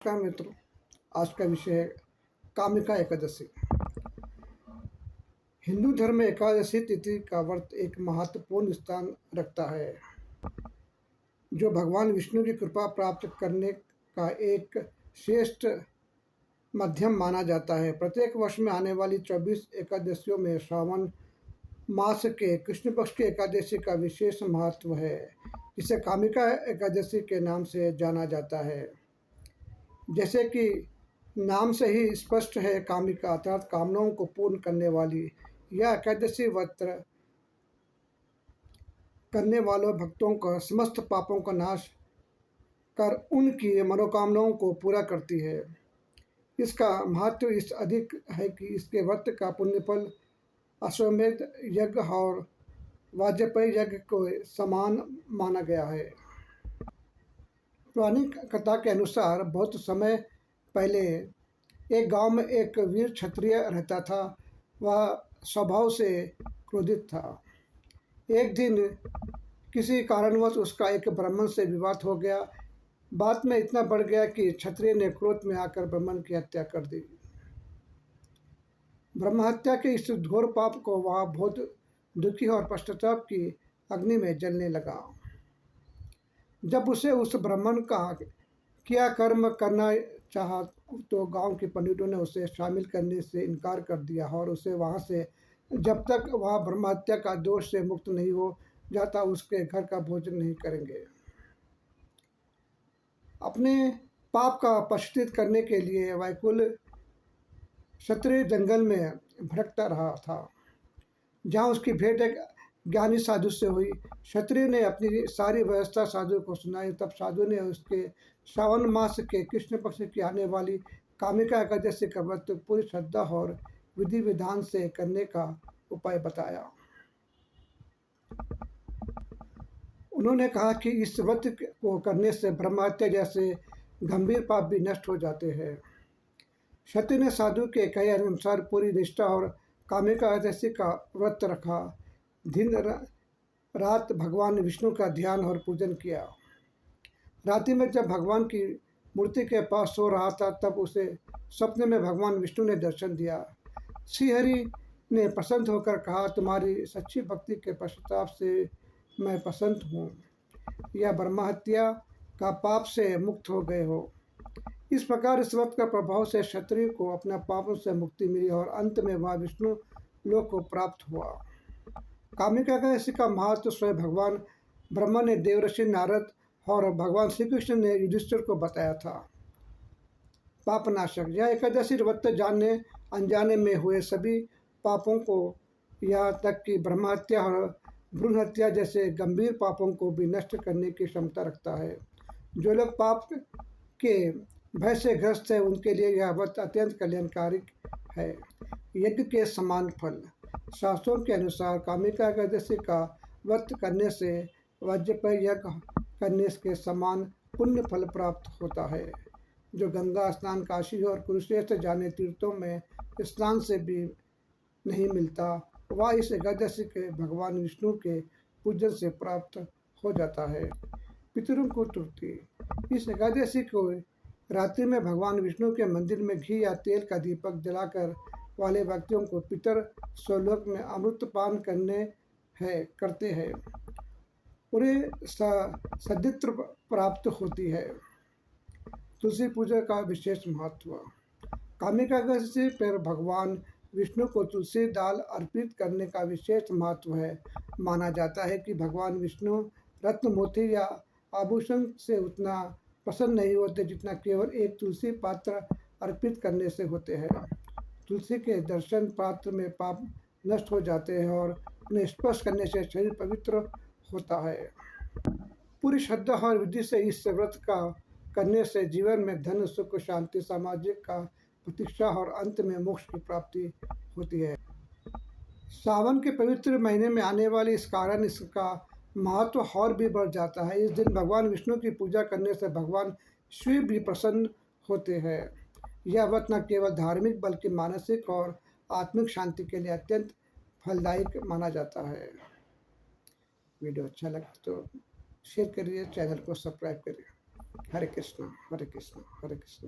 नमस्कार मित्रों। आज का विषय है कामिका एकादशी। हिंदू धर्म में एकादशी तिथि का व्रत एक महत्वपूर्ण स्थान रखता है, जो भगवान विष्णु की कृपा प्राप्त करने का एक श्रेष्ठ माध्यम माना जाता है। प्रत्येक वर्ष में आने वाली 24 एकादशियों में श्रावण मास के कृष्ण पक्ष की एकादशी का विशेष महत्व है, जिसे कामिका एकादशी के नाम से जाना जाता है। जैसे कि नाम से ही स्पष्ट है, कामिका अर्थात कामनाओं को पूर्ण करने वाली। यह एकादशी व्रत करने वालों भक्तों का समस्त पापों का नाश कर उनकी मनोकामनाओं को पूरा करती है। इसका महत्व इस अधिक है कि इसके व्रत का पुण्य फल अश्वमेध यज्ञ और वाजपेयी यज्ञ को समान माना गया है। पौराणिक कथा के अनुसार बहुत समय पहले एक गांव में एक वीर क्षत्रिय रहता था। वह स्वभाव से क्रोधित था। एक दिन किसी कारणवश उसका एक ब्राह्मण से विवाद हो गया। बात में इतना बढ़ गया कि क्षत्रिय ने क्रोध में आकर ब्राह्मण की हत्या कर दी। ब्रह्म हत्या के इस घोर पाप को वह बहुत दुखी और पश्चाताप की अग्नि में जलने लगा। जब उसे उस ब्राह्मण का किया कर्म करना चाहा तो गांव के पंडितों ने उसे शामिल करने से इनकार कर दिया और उसे वहां से जब तक वह ब्रह्म हत्या का दोष से मुक्त नहीं हो जाता उसके घर का भोजन नहीं करेंगे। अपने पाप का पश्चाताप करने के लिए वैकुल क्षत्रिय जंगल में भटकता रहा था, जहाँ उसकी भेंट एक ज्ञानी साधु से हुई। क्षत्रिय ने अपनी सारी व्यवस्था साधु को सुनाई। तब साधु ने उसके श्रावण मास के कृष्ण पक्ष की आने वाली कामिका एकादशी का व्रत पूरी श्रद्धा और विधि विधान से करने का उपाय बताया। उन्होंने कहा कि इस व्रत को करने से ब्रह्म हत्या जैसे गंभीर पाप भी नष्ट हो जाते हैं। क्षत्रिय ने साधु के कहे अनुसार पूरी निष्ठा और कामिका एकादशी का व्रत रखा। दिन रात भगवान विष्णु का ध्यान और पूजन किया। रात्रि में जब भगवान की मूर्ति के पास सो रहा था तब उसे सपने में भगवान विष्णु ने दर्शन दिया। श्रीहरि ने प्रसन्न होकर कहा, तुम्हारी सच्ची भक्ति के पश्चाताप से मैं प्रसन्न हूँ। यह ब्रह्म हत्या का पाप से मुक्त हो गए हो। इस प्रकार इस व्रत का प्रभाव से क्षत्रिय को अपना पापों से मुक्ति मिली और अंत में वह विष्णु लोक को प्राप्त हुआ। कामिका एकादशी का महत्व स्वयं भगवान ब्रह्मा ने देवऋषि नारद और भगवान श्री कृष्ण ने युधिष्ठिर को बताया था। पापनाशक यह एकादशी व्रत जानने अनजाने में हुए सभी पापों को, यहाँ तक कि ब्रह्म हत्या और भ्रूण हत्या जैसे गंभीर पापों को भी नष्ट करने की क्षमता रखता है। जो लोग पाप के भय से ग्रस्त है उनके लिए यह व्रत अत्यंत कल्याणकारी है। यज्ञ के समान फल। शास्त्रों के अनुसार कामिका एकादशी का व्रत करने से वाजपेयी यज्ञ करने के समान पुण्य फल प्राप्त होता है, जो गंगा स्नान, काशी और कुरुक्षेत्र जाने तीर्थों में स्नान से भी नहीं मिलता। वह इस एकादशी के भगवान विष्णु के पूजन से प्राप्त हो जाता है। पितरों को तृप्ति। इस एकादशी को रात्रि में भगवान विष्णु के मंदिर में घी या तेल का दीपक जलाकर वाले व्यक्तियों को पितर स्वलोक में अमृत पान करते हैं। उन्हें सद्गति प्राप्त होती है। तुलसी पूजा का विशेष महत्व। कामिका एकादशी पर भगवान विष्णु को तुलसी दाल अर्पित करने का विशेष महत्व है। माना जाता है कि भगवान विष्णु रत्न, मोती या आभूषण से उतना प्रसन्न नहीं होते जितना केवल एक तुलसी पात्र अर्पित करने से होते हैं। तुलसी के दर्शन पात्र में पाप नष्ट हो जाते हैं और उन्हें स्पर्श करने से शरीर पवित्र होता है। पूरी श्रद्धा और विधि से इस व्रत का करने से जीवन में धन, सुख, शांति, सामाजिक का प्रतीक्षा और अंत में मोक्ष की प्राप्ति होती है। सावन के पवित्र महीने में आने वाले इस कारण इसका महत्व और भी बढ़ जाता है। इस दिन भगवान विष्णु की पूजा करने से भगवान शिव भी प्रसन्न होते हैं। यह व्रत न केवल धार्मिक बल्कि मानसिक और आत्मिक शांति के लिए अत्यंत फलदायक माना जाता है। वीडियो अच्छा लगा तो शेयर करिए, चैनल को सब्सक्राइब करिए। हरे कृष्ण, हरे कृष्ण, हरे कृष्ण।